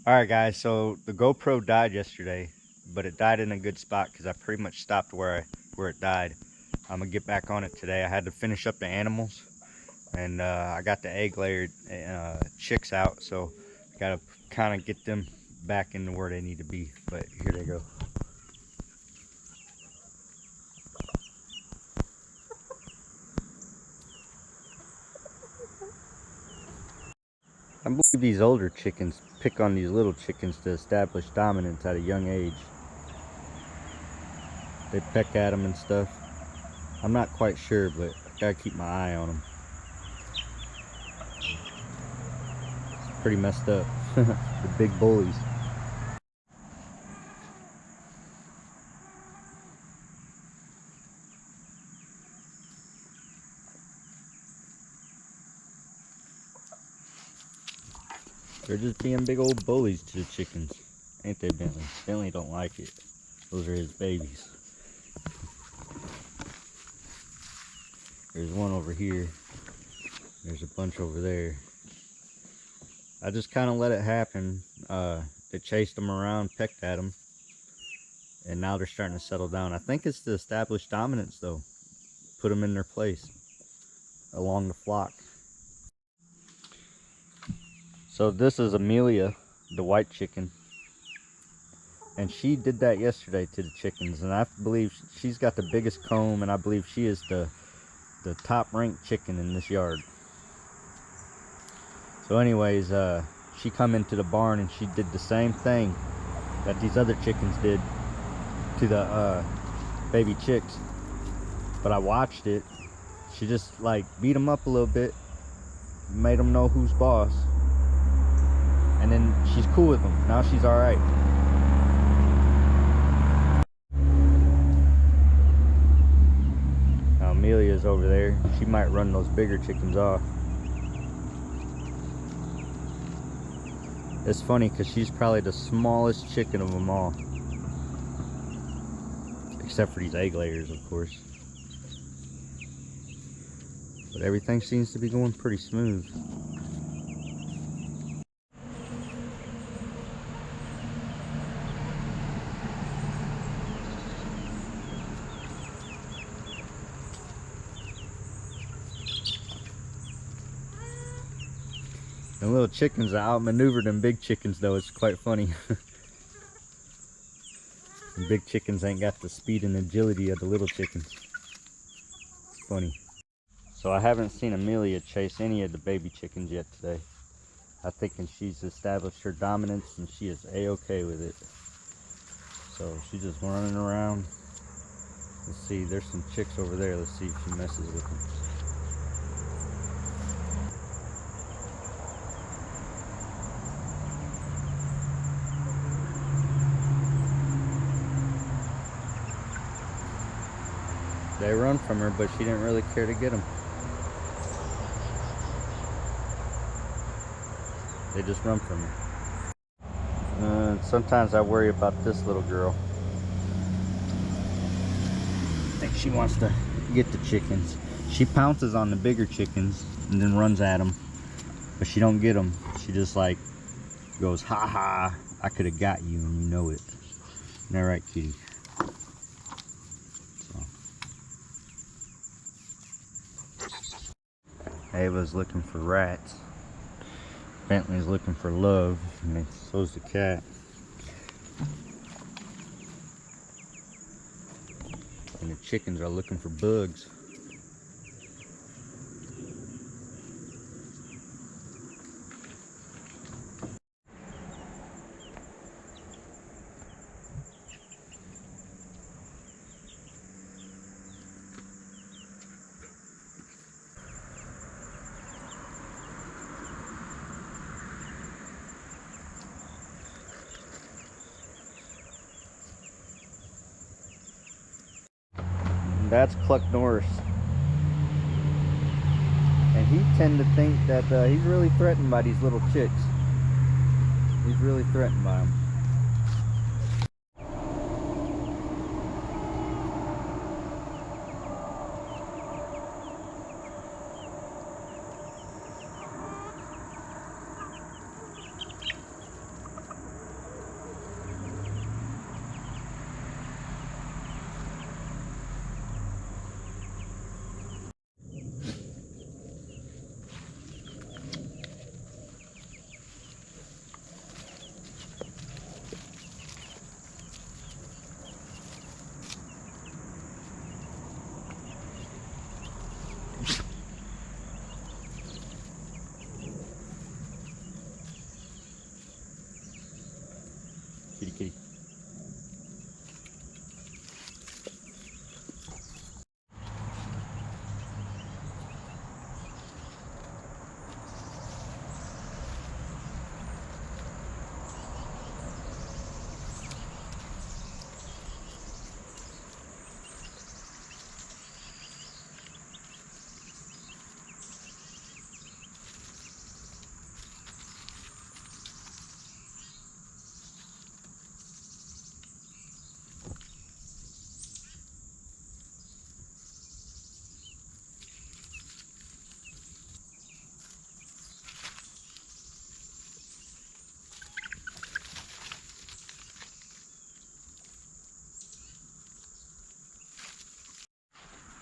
Alright guys, so the GoPro died yesterday, but it died in a good spot because I pretty much stopped where it died. I'm gonna get back on it today. I had to finish up the animals, and I got the egg layered chicks out, so I gotta kind of get them back into where they need to be. But here they go. I believe these older chickens pick on these little chickens to establish dominance at a young age. They peck at them and stuff. I'm not quite sure, but I gotta keep my eye on them. It's pretty messed up. The big bullies. They're just being big old bullies to the chickens. Ain't they, Bentley? Bentley don't like it. Those are his babies. There's one over here. There's a bunch over there. I just kind of let it happen. They chased them around, pecked at them, and now they're starting to settle down. I think it's to establish dominance, though. Put them in their place along the flock. So this is Amelia, the white chicken, and she did that yesterday to the chickens, and I believe she's got the biggest comb, and I believe she is the top ranked chicken in this yard. So anyways, she come into the barn and she did the same thing that these other chickens did to the baby chicks, but I watched it. She just like beat them up a little bit, made them know who's boss, and then she's cool with them. Now she's all right. Now Amelia's over there. She might run those bigger chickens off. It's funny because she's probably the smallest chicken of them all, except for these egg layers, of course. But everything seems to be going pretty smooth. The little chickens outmaneuver them big chickens, though. It's quite funny. The big chickens ain't got the speed and agility of the little chickens. It's funny. So I haven't seen Amelia chase any of the baby chickens yet today. I'm thinking she's established her dominance and she is a-okay with it. So she's just running around. Let's see, there's some chicks over there. Let's see if she messes with them. They run from her, but she didn't really care to get them. They just run from her. Sometimes I worry about this little girl. I think she wants to get the chickens. She pounces on the bigger chickens and then runs at them, but she don't get them. She just like goes, ha ha, I could have got you and you know it. Isn't that right, kitty? Ava's looking for rats. Bentley's looking for love, and so's the cat. And the chickens are looking for bugs. That's Cluck Norris, and he tend to think that he's really threatened by these little chicks. He's really threatened by them.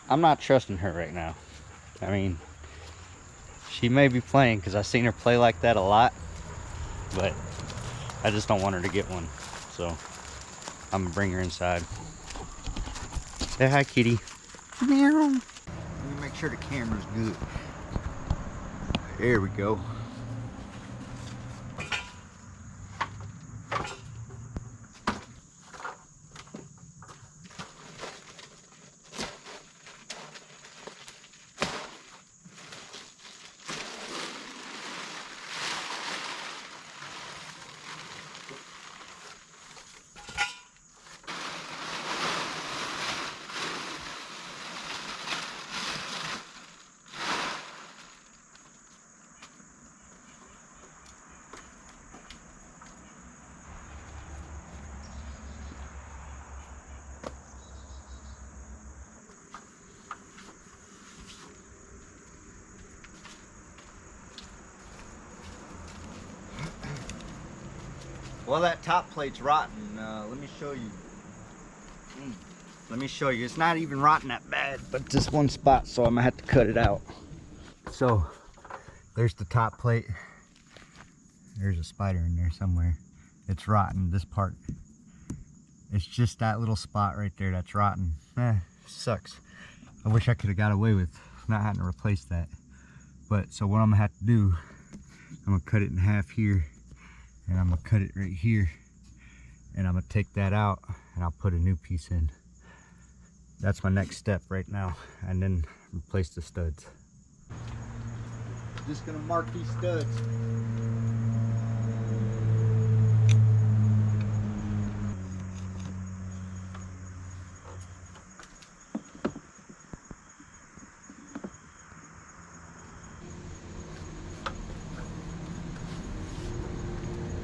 I'm not trusting her right now. I mean, she may be playing because I've seen her play like that a lot, but I just don't want her to get one. So I'm gonna bring her inside. Say hi, kitty. Meow. Let me make sure the camera's good. There we go. Well, that top plate's rotten. Let me show you. Let me show you. It's not even rotten that bad, but just one spot, so I'm gonna have to cut it out. So there's the top plate. There's a spider in there somewhere. It's rotten. This part. It's just that little spot right there that's rotten. Sucks. I wish I could have got away with not having to replace that. But so what I'm gonna have to do, I'm gonna cut it in half here, and I'm gonna cut it right here, and I'm gonna take that out and I'll put a new piece in. That's my next step right now, and then replace the studs. Just gonna mark these studs.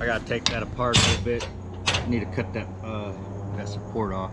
I gotta take that apart a little bit. I need to cut that support off.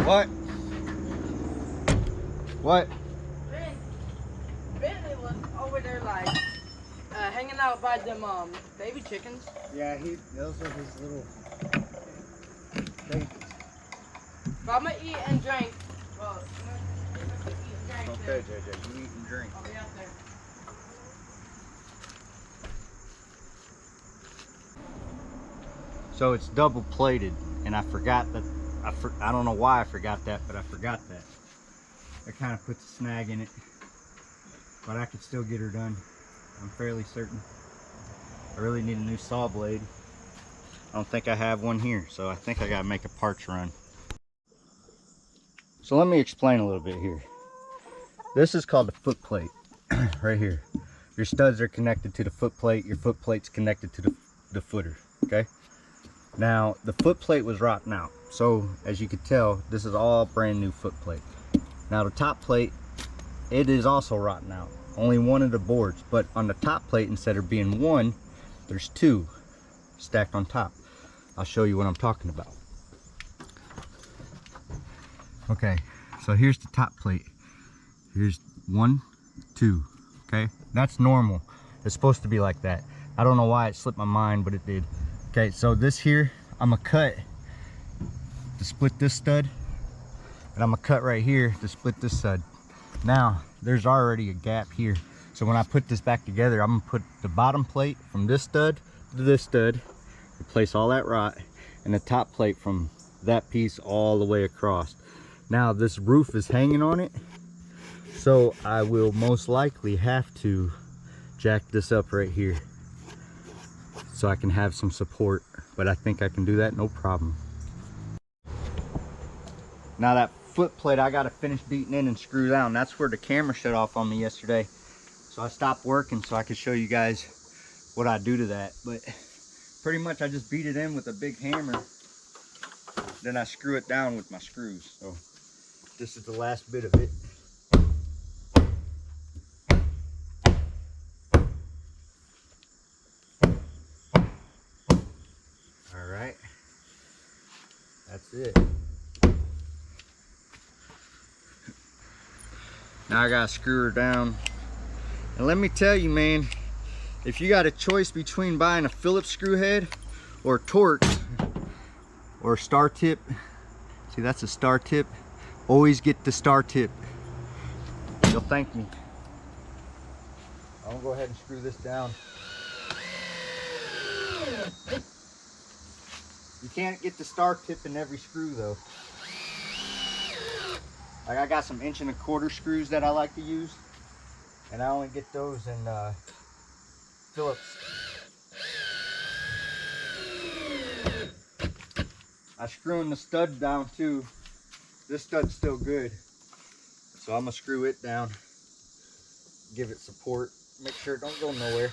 What? What? Bentley was over there like hanging out by them baby chickens. Yeah, those are his little babies. But I'm gonna eat and drink. Well, I'm gonna eat and drink. Okay, JJ, you eat and drink. I'll be out there. So it's double plated, and I forgot that. I don't know why I forgot that, but I forgot that. That kind of puts a snag in it, but I could still get her done. I'm fairly certain. I really need a new saw blade. I don't think I have one here, so I think I gotta make a parts run. So let me explain a little bit here. This is called the foot plate, right here. Your studs are connected to the foot plate. Your foot plate's connected to the footer, okay? Now, the foot plate was rotten out. So, as you could tell, this is all brand new foot plate. Now, the top plate, it is also rotten out. Only one of the boards, but on the top plate, instead of being one, there's two stacked on top. I'll show you what I'm talking about. Okay, so here's the top plate. Here's 1, 2, okay? That's normal. It's supposed to be like that. I don't know why it slipped my mind, but it did. Okay, so this here, I'm gonna cut to split this stud, and I'm gonna cut right here to split this stud. Now, there's already a gap here. So when I put this back together, I'm gonna put the bottom plate from this stud to this stud, replace all that rot, and the top plate from that piece all the way across. Now this roof is hanging on it, so I will most likely have to jack this up right here so I can have some support, but I think I can do that no problem. Now that foot plate I gotta finish beating in and screw down. That's where the camera shut off on me yesterday, so I stopped working so I could show you guys what I do to that. But pretty much I just beat it in with a big hammer, then I screw it down with my screws. So this is the last bit of it. All right, that's it. Now I gotta screw her down. And let me tell you, man, if you got a choice between buying a Phillips screw head or Torx or star tip, see that's a star tip, always get the star tip. You'll thank me. I'm gonna go ahead and screw this down. You can't get the star tip in every screw though. Like I got some 1 1/4 screws that I like to use, and I only get those in Phillips. I'm screwing the stud down too. This stud's still good, so I'm gonna screw it down, give it support, make sure it don't go nowhere.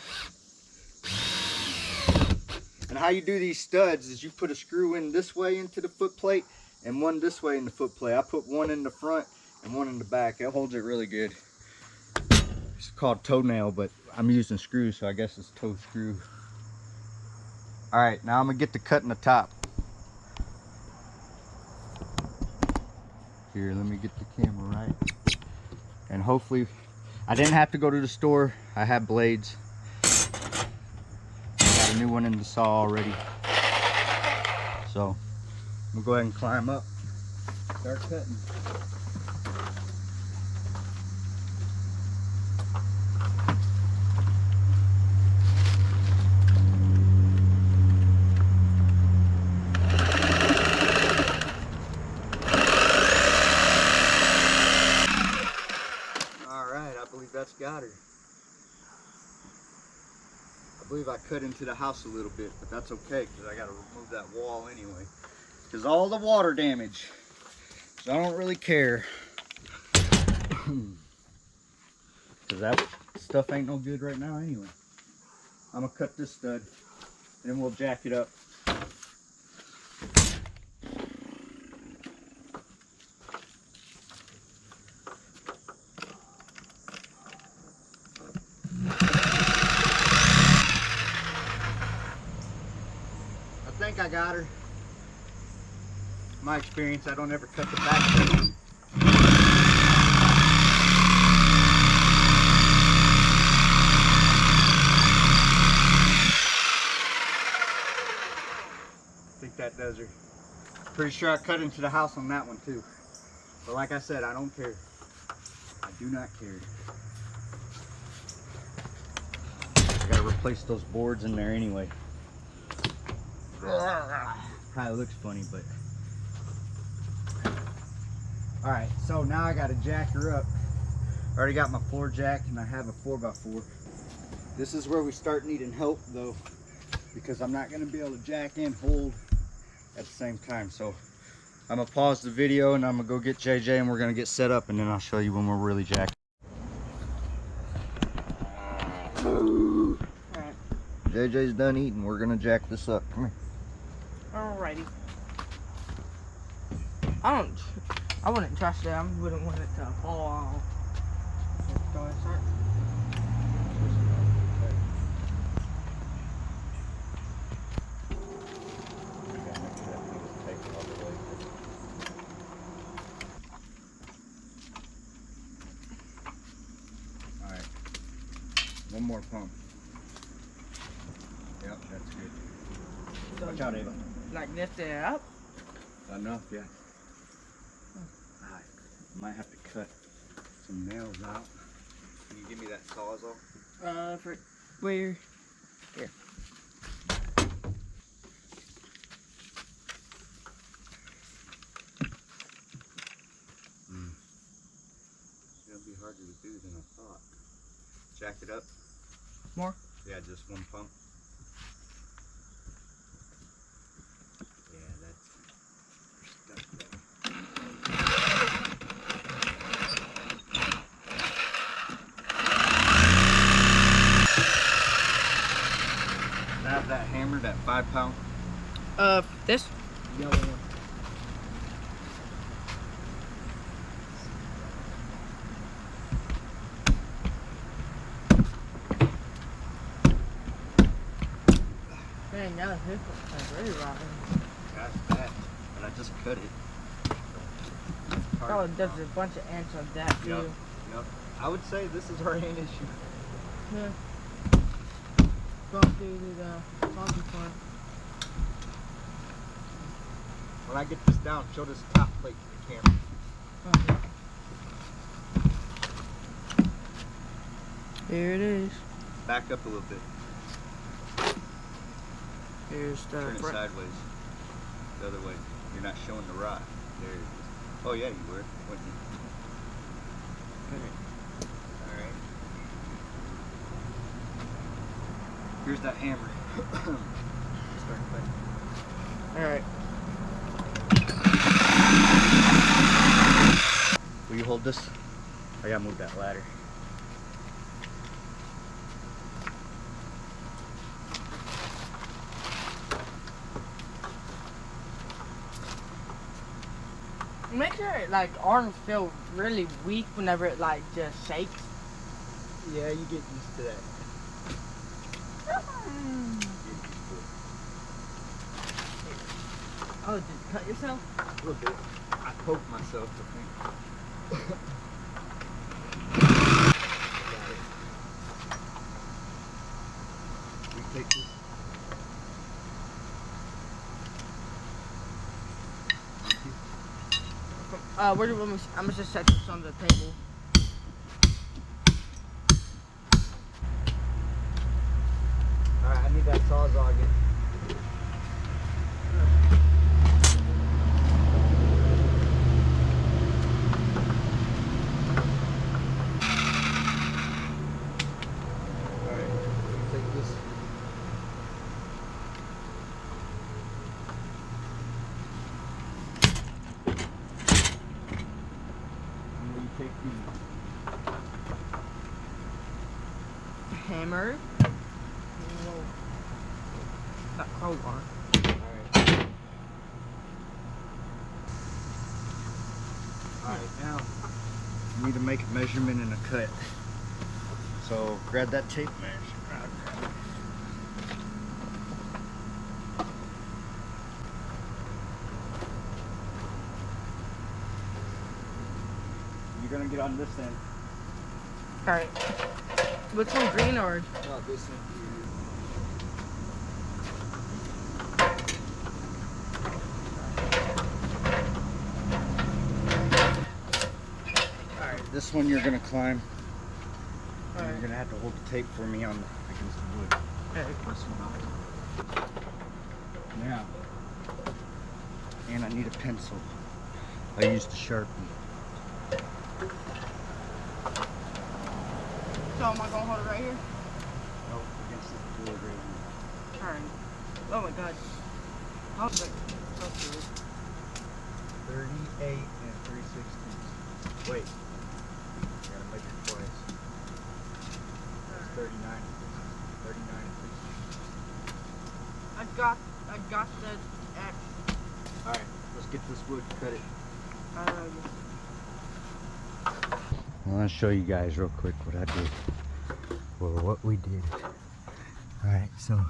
And how you do these studs is you put a screw in this way into the foot plate and one this way in the foot plate. I put one in the front and one in the back. It holds it really good. It's called toenail, but I'm using screws, so I guess it's toe screw. All right, now I'm gonna get to cutting the top. Here, let me get the camera right. And hopefully, I didn't have to go to the store. I have blades. Got a new one in the saw already. So, I'm gonna go ahead and climb up, start cutting. That's got her. I believe I cut into the house a little bit, but that's okay because I got to remove that wall anyway. Because all the water damage, so I don't really care. Because that stuff ain't no good right now anyway. I'm gonna cut this stud and then we'll jack it up. I got her. My experience, I don't ever cut the back. I think that does her. Pretty sure I cut into the house on that one too. But like I said, I don't care. I do not care. I gotta replace those boards in there anyway. Probably looks funny, but all right, so now I got to jack her up. I already got my floor jack and I have a 4x4. This is where we start needing help though, because I'm not going to be able to jack and hold at the same time. So I'm gonna pause the video and I'm gonna go get JJ and we're gonna get set up, and then I'll show you when we're really jacking. Alright. JJ's done eating. We're gonna jack this up. Come here. Alrighty. I wouldn't trust it. I wouldn't want it to fall off. Go ahead, start. One more pump. Yep, that's good. So Watch out, Ava. like lift it up? Enough, yeah. Alright, might have to cut some nails out. Can you give me that sawzall? For where? Here. It'll be harder to do than I thought. Jack it up. More? Yeah, just one pump. Yeah, that's stuck there. I have that hammer, that 5-pound. This? Yellow one. Man, now this is really rotten. That's bad, but I just cut it. Oh, there's a bunch of ants on that too. Yep. I would say this is our ant issue. Yeah. Go through the coffee plant. When I get this down, show this top plate to the camera. Here it is. Back up a little bit. Here's the Turn it sideways. The other way. You're not showing the rod. There it is. Oh yeah, you were. Wouldn't you? Alright. Here's that hammer. Start cutting. Alright. Will you hold this? I gotta move that ladder. Make sure like arms feel really weak whenever it like just shakes. Yeah, you get used to that. Oh, did you cut yourself? A little bit. I poked myself, I think. Got it. We take this. Where do I'm gonna just set this on the table. Alright, I need that sawzall again. Alright, take this. And then you take the Hammer. That crowbar. Alright, now you need to make a measurement and a cut. So grab that tape measure. You're gonna get on this end. Alright. Which one, green or? No, this end. This one you're gonna climb. And you're gonna have to hold the tape for me on against the wood. Okay. This one off. Now, and I need a pencil. I used a Sharpie. So am I gonna hold it right here? Nope, against this wood right here. Alright. Oh my god. I was like, so good. 38 and 3/16. Wait. Gotta measure twice. That's 39. 39 and 3/16. I got the X. Alright, let's get this wood, cut it. I want to show you guys real quick what I did. Or what we did. Alright, so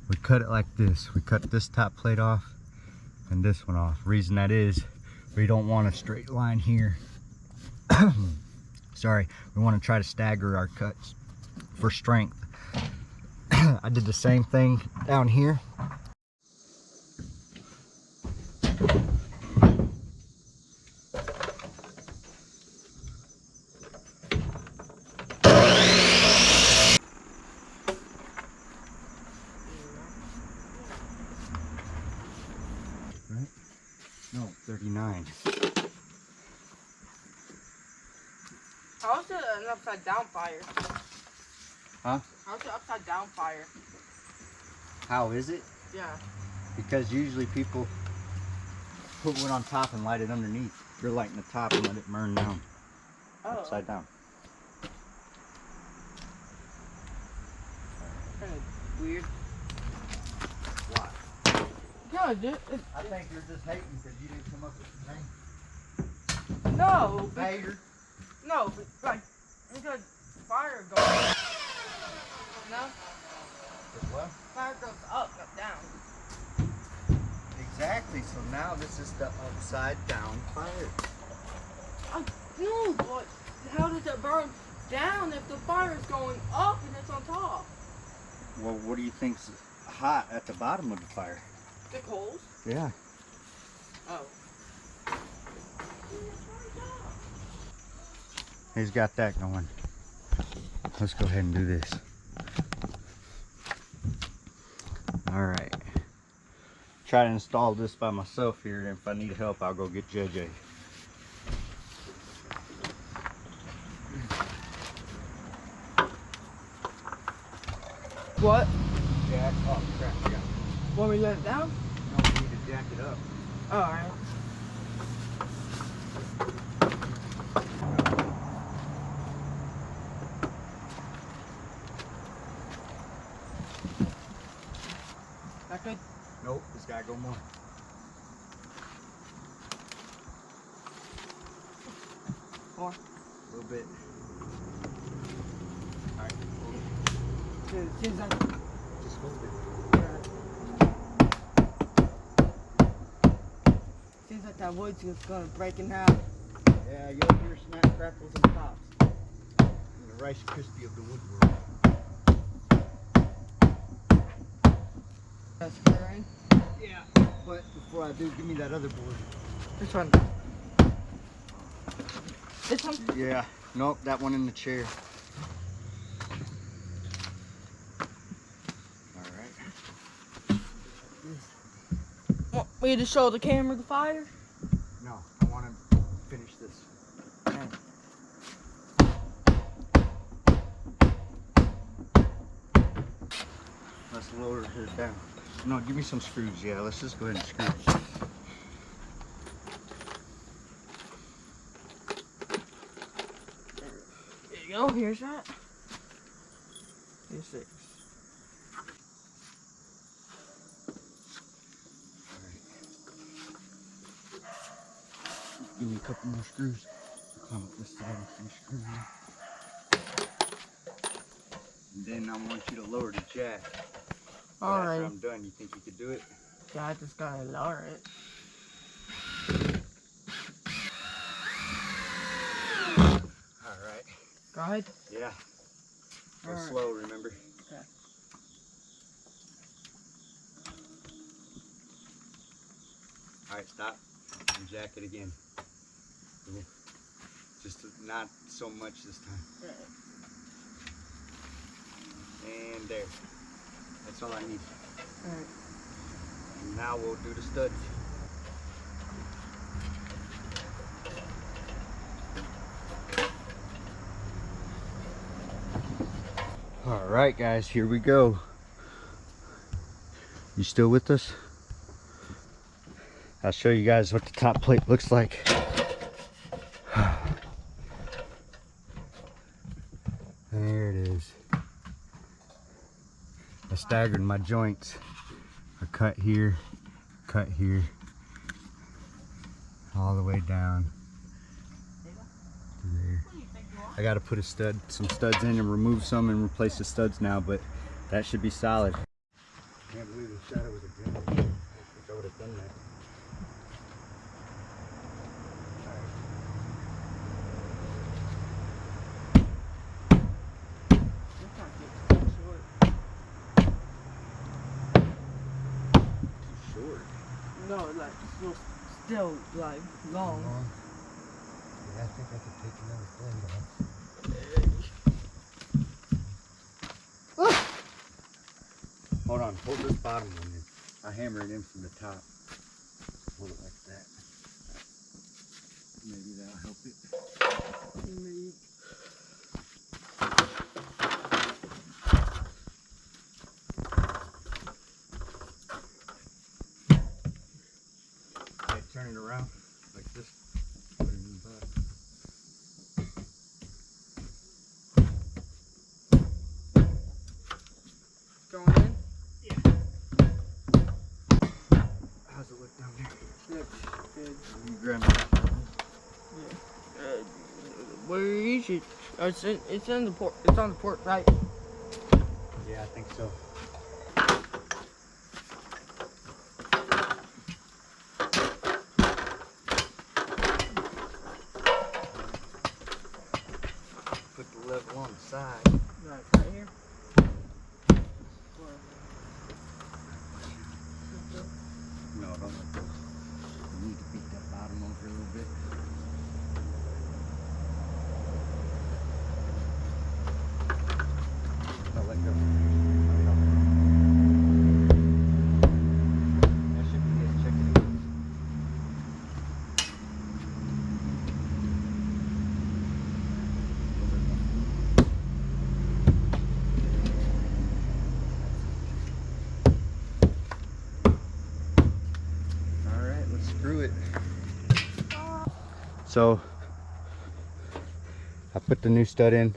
we cut it like this. We cut this top plate off and this one off. Reason that is, we don't want a straight line here. Sorry, we want to try to stagger our cuts. for strength. I did the same thing down here. Right? No, 39. How's it an upside down fire? Huh? How's it upside down fire? How is it? Yeah. Because usually people put one on top and light it underneath. You're lighting the top and let it burn down. Oh. Upside down. Kind of weird. Why? No, dude. I think you're just hating because you didn't come up with the name. No. Hater. No, but like, because fire goes. No? What? Fire goes up, not down. Exactly. So now this is the upside down fire. No, but how does it burn down if the fire is going up and it's on top? Well, what do you think's hot at the bottom of the fire? The coals? Yeah. Oh. He's got that going. Let's go ahead and do this. All right. Try to install this by myself here, and if I need help, I'll go get JJ. What? Jack. Oh crap! Yeah. Want me to let it down? No, we need to jack it up. Oh, alright. That good? Nope. This gotta go more. More? A little bit. All right. Seems like Just hold it. seems like that wood's just gonna break in half. Yeah, you'll hear snap, crackles, and pops. And the Rice Krispie of the woodwork. That's fine. Yeah. But before I do, give me that other board. Which one? This one? Yeah. Nope, that one in the chair. All right. Want me to show the camera the fire? No, I want to finish this. Let's lower her down. No, give me some screws. Yeah, let's just go ahead and screw it. There you go, here's that. Here's 6. Give me a couple more screws. Climb up this side and finish screwing it. And then I want you to lower the jack. Alright. After I'm done, you think you could do it? Yeah, I just gotta lower it. Alright. Go ahead. Yeah. Go Alright. slow, remember? Okay. Alright, stop. And jack it again. Cool. Just not so much this time. Right. And there. That's all I need. Alright. And now we'll do the studs. Alright guys, here we go. You still with us? I'll show you guys what the top plate looks like. There it is. I staggered my joints. I cut here, all the way down to there. I gotta put some studs in and remove some and replace the studs now, but that should be solid. Can't believe the shadow was a gun. I wish I would have done that. No, like still like long. Yeah, I think I could take another blade off. Hold on, hold this bottom one in. I hammer it in from the top. Hold it like that. Maybe that'll help it. Okay, turn it around like this. Put it in the bottom. Going in? How's it look down there? Looks good. You grab it. Where is it? Oh, it's in the port. It's on the port, right? Yeah, I think so. Put the level on the side. Right here. No, don't let go. You need to beat that bottom over a little bit. No, let go. That should be it. Check it out. Alright, let's screw it. So, I put the new stud in.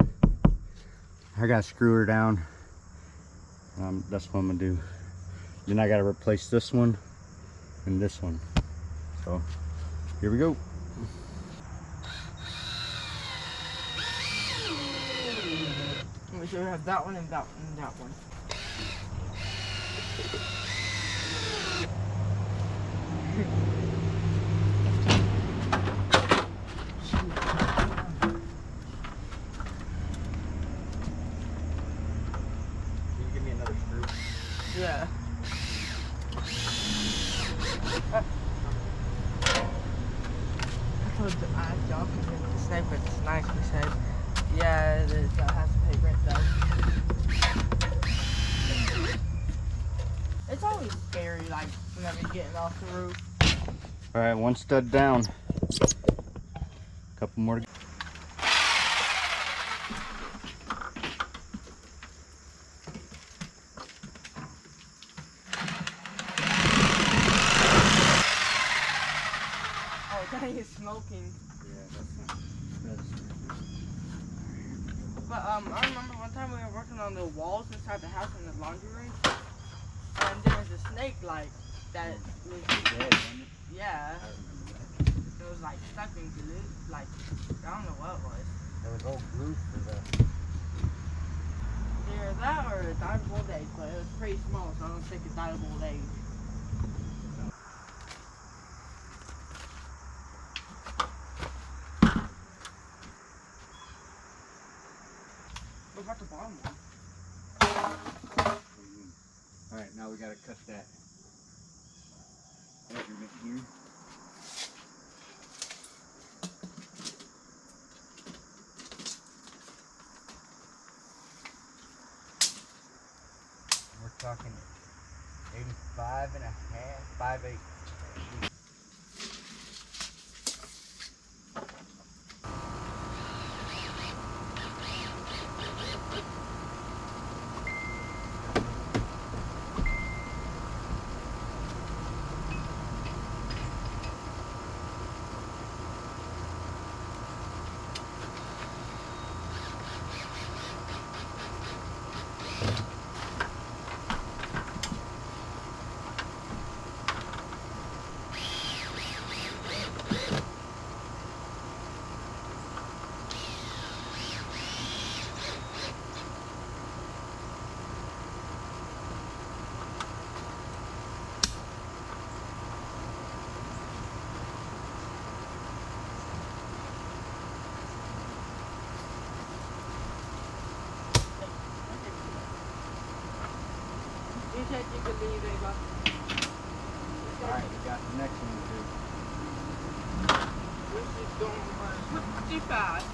I gotta screw her down. That's what I'm gonna do. Then I gotta replace this one and this one. So, here we go. We should have that one and that one and that one. Can you give me another screw? Yeah. I asked y'all to get the snake, but it's nice. We said, yeah, it is, has to pay rent though. It's always scary, like whenever you're getting off the roof. All right, one stud down. Couple more. Oh, dang, it's smoking. Yeah, that's not. But I remember one time we were working on the walls inside the house in the laundry room, and there was a snake like that was Dead, wasn't it? yeah. I remember that. It was like stuck in glue, like I don't know what it was. There was old glue for the. Either that or a died of old age, but it was pretty small, so I don't think it died of old age. What about the bottom one? All right, now we gotta cut that measurement here. We're talking 85 and a half, 5/8. You said you could leave, Ava. Alright, we got the next one to do. This is going pretty fast.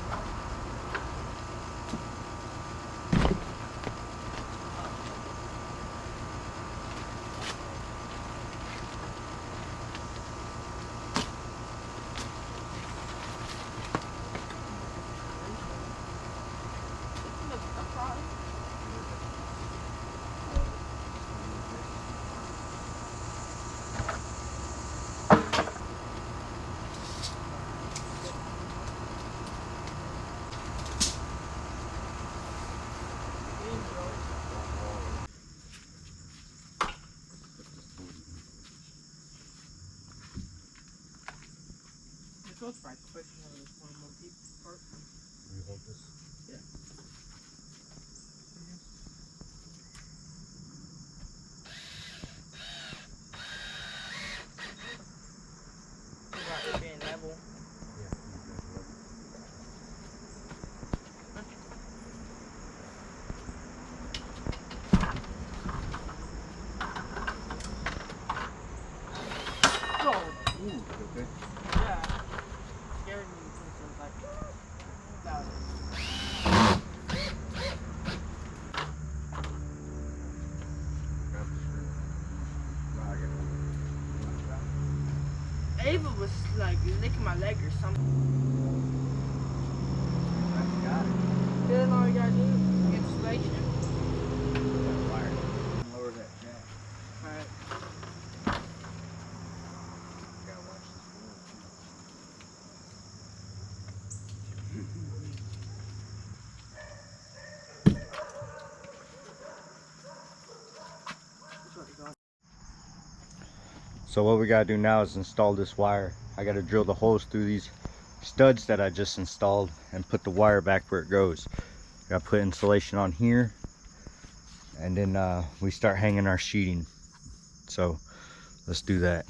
It goes right quick. One more deep part. Will you hold this? Yeah. About it being level. Yeah. Oh, Ooh, okay. yeah. Scared me because it was like loud. Grab the screw. No, I got it. Ava was like licking my leg or something. Got it. Then all you gotta do installation. That wire. Lower that jack. Alright. Gotta watch this wheel too. So what we gotta do now is install this wire. I gotta drill the holes through these studs that I just installed and put the wire back where it goes. Gotta put insulation on here, and then we start hanging our sheeting. So let's do that.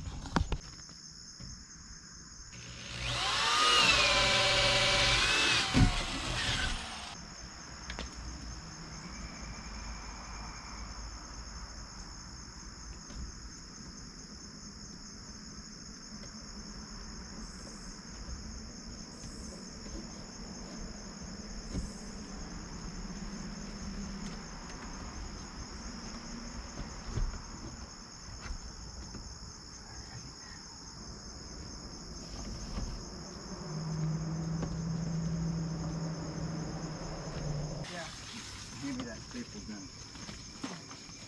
Hand me that staple gun.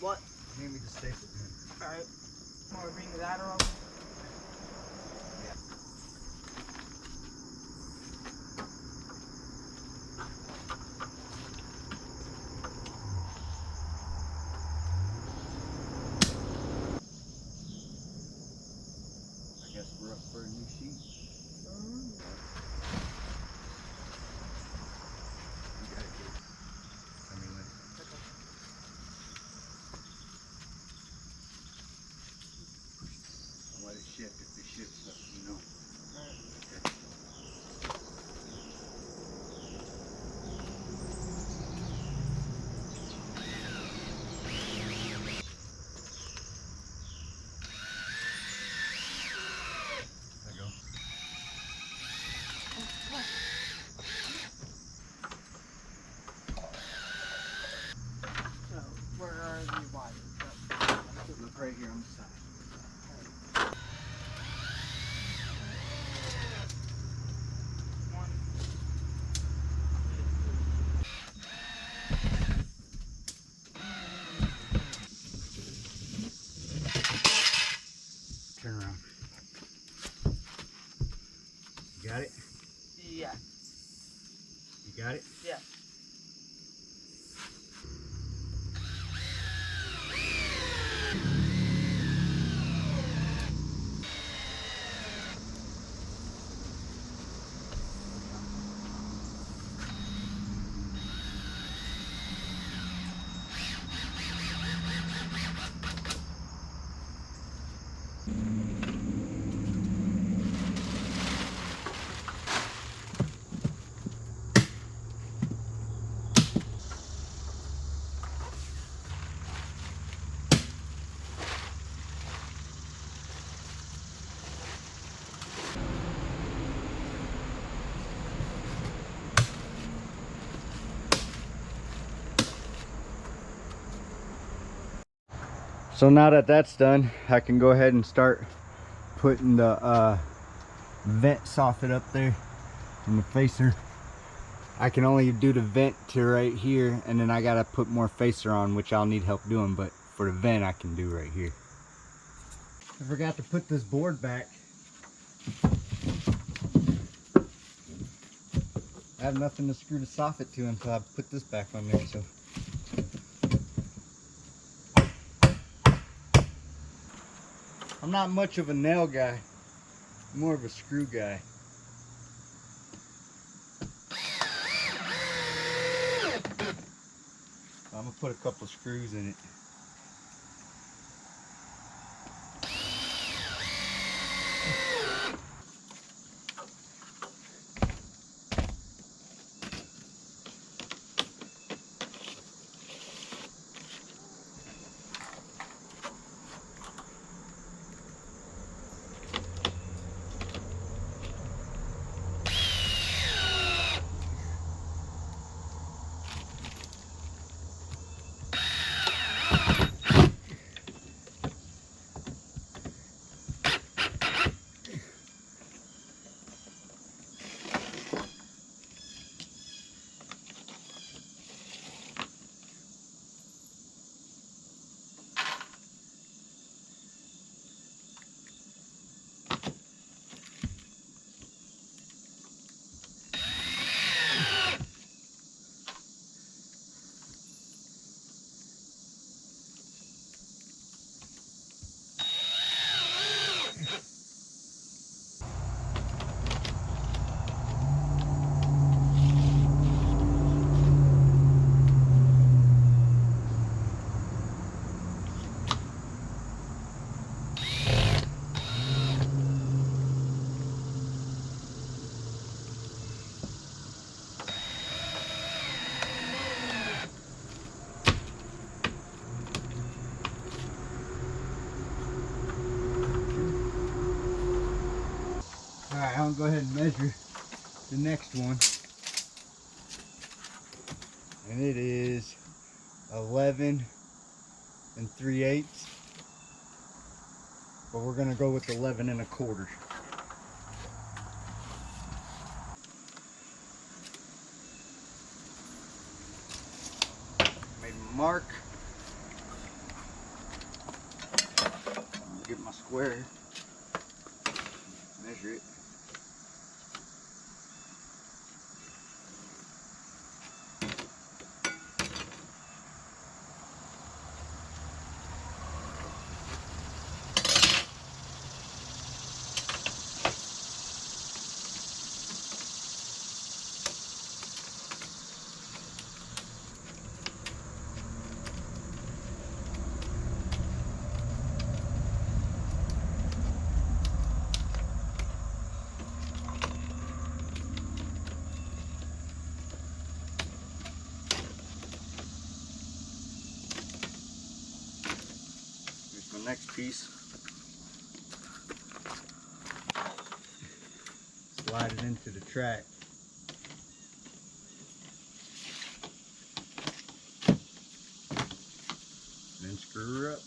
What? Hand me the staple gun. Alright. Want to bring the ladder over? I guess we're up for a new sheet. You got it, kid. Tell me when. I'm So now that that's done, I can go ahead and start putting the vent soffit up there and the facer. I can only do the vent to right here, and then I gotta put more facer on, which I'll need help doing, but for the vent I can do right here. I forgot to put this board back. I have nothing to screw the soffit to until I put this back on there, so. I'm not much of a nail guy, I'm more of a screw guy. I'm gonna put a couple screws in it. Alright, I'll go ahead and measure the next one. And it is 11 3/8. But we're gonna go with 11 1/4. Made a mark. Get my square. Measure it. Here's the next piece. Slide it into the track. Then screw her up.